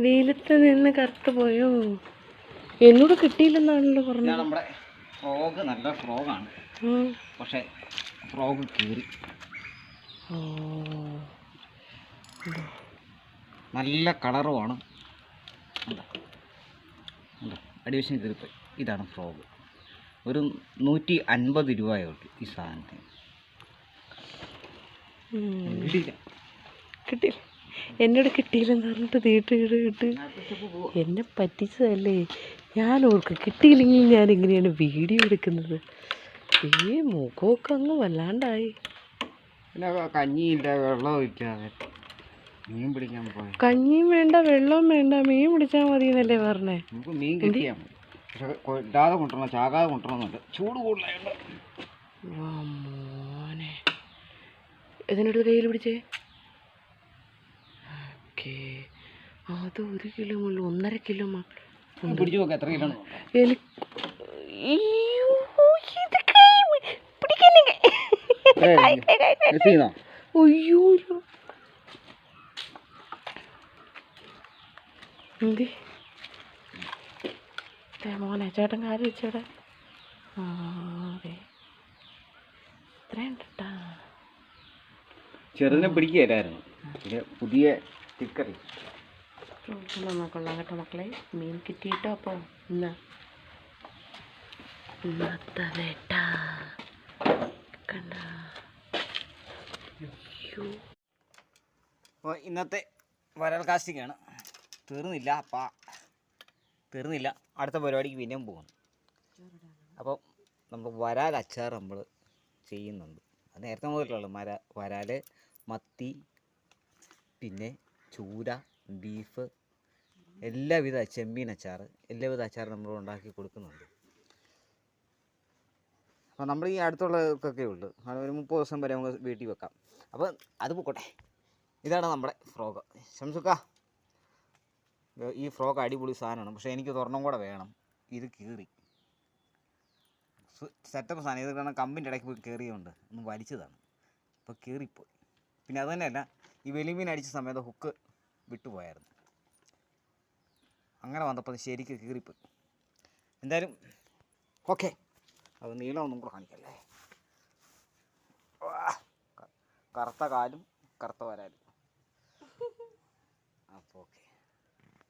വെയിലത്ത് നിന്ന് കറുത്ത് പോയോ? എന്നോട് കിട്ടിയില്ലെന്നാണല്ലോ പറഞ്ഞത്. നമ്മുടെ ഫ്രോഗ് നല്ല ഫ്രോഗാണ്, പക്ഷെ ഫ്രോഗ് കീറി. നല്ല കളറുമാണ്. അടിവശം കീറിപ്പോയി. ഇതാണ് ഫ്രോഗ്. ഒരു 150 രൂപയുള്ളൂ ഈ സാധനത്തിന്. കിട്ടിയില്ല, എന്നോട് കിട്ടിയില്ലെന്ന് പറഞ്ഞിട്ട് തീട്ട് എന്നെ പറ്റിച്ചതല്ലേ. ഞാൻ ഓർക്കും കിട്ടിയില്ലെങ്കിൽ ഞാൻ എങ്ങനെയാണ് വീഡിയോ എടുക്കുന്നത്. ഈ മുഖമൊക്കെ അങ്ങ് വല്ലാണ്ടായി. പിന്നെ കഞ്ഞിയില്ല, വെള്ളവും ഇല്ല, മീൻ പിടിക്കാൻ പോയി. കഞ്ഞിയും വേണ്ട, വെള്ളവും വേണ്ട, മീൻ പിടിച്ചാൽ മതി എന്നല്ലേ പറഞ്ഞേ. നമുക്ക് മീൻ കിട്ടിയാൽ മതി, പക്ഷെ ഇടാതെ കൊണ്ടുവരണം, ചാകാതെ കൊണ്ടുവരണമെന്നുണ്ട്. ചൂട് കൂടുതലായുണ്ട്. മോനെ ഇതിനൊരു കയ്യിൽ പിടിച്ചേ. ഓക്കെ, അത് 1 കിലോ മുള്ളു, 1.5 കിലോ പിടിച്ചു നോക്കാം എത്ര കിലോ. മോനെ ചേട്ടൻ കാര്യം വെച്ചോടെ. അതെ, ഇത്രയുണ്ട് കേട്ടാ. ചെറുതിനെ പിടിക്കുകയായിരുന്നു. പുതിയ സ്റ്റിക്കറി കൊള്ളാം കേട്ടോ മക്കളെ. മീൻ കിട്ടിയിട്ടോ. അപ്പോൾ ഇന്നത്തെ വേട്ട കണ്ട. അപ്പോൾ ഇന്നത്തെ വരാൽ കാസ്റ്റിംഗ് ആണ്. തീർന്നില്ല. അടുത്ത പരിപാടിക്ക് പിന്നെയും പോകുന്നു. അപ്പം നമ്മൾ വരാൽ അച്ചാർ നമ്മൾ ചെയ്യുന്നുണ്ട്. അത് നേരത്തെ മുതലുള്ള വരാൽ, മത്തി, പിന്നെ ചൂര, ബീഫ്, എല്ലാവിധ ചെമ്മീൻ അച്ചാർ, എല്ലാവിധ അച്ചാർ നമ്മൾ ഉണ്ടാക്കി കൊടുക്കുന്നുണ്ട്. അപ്പോൾ നമ്മൾ ഈ അടുത്തുള്ളതൊക്കെ ഉള്ളു, ഒരു 30 ദിവസം വരെ നമുക്ക് വീട്ടിൽ വെക്കാം. അപ്പോൾ അത് പോട്ടെ. ഇതാണ് നമ്മുടെ ഫ്രോഗ്. ശംസുക്ക, ഈ ഫ്രോഗ് അടിപൊളി സാധനമാണ്, പക്ഷേ എനിക്ക് ഒരെണ്ണം കൂടെ വേണം. ഇത് കീറി സെറ്റപ്പ് സാധനം. ഇത് കാരണം കമ്പിൻ്റെ ഇടയ്ക്ക് പോയി കയറിയുകൊണ്ട് ഒന്ന് വലിച്ചതാണ്, അപ്പോൾ കീറിപ്പോയി. പിന്നെ അത് തന്നെയല്ല, ഈ വെലിമീൻ അടിച്ച സമയത്ത് ഹുക്ക് വിട്ടുപോയായിരുന്നു. അങ്ങനെ വന്നപ്പോൾ അത് ശരിക്ക് കീറിപ്പോയി. എന്തായാലും ഓക്കെ, അത് നീളമൊന്നും കൂടെ കാണിക്കല്ലേ. കറുത്ത കാലും കറുത്ത വരാലും.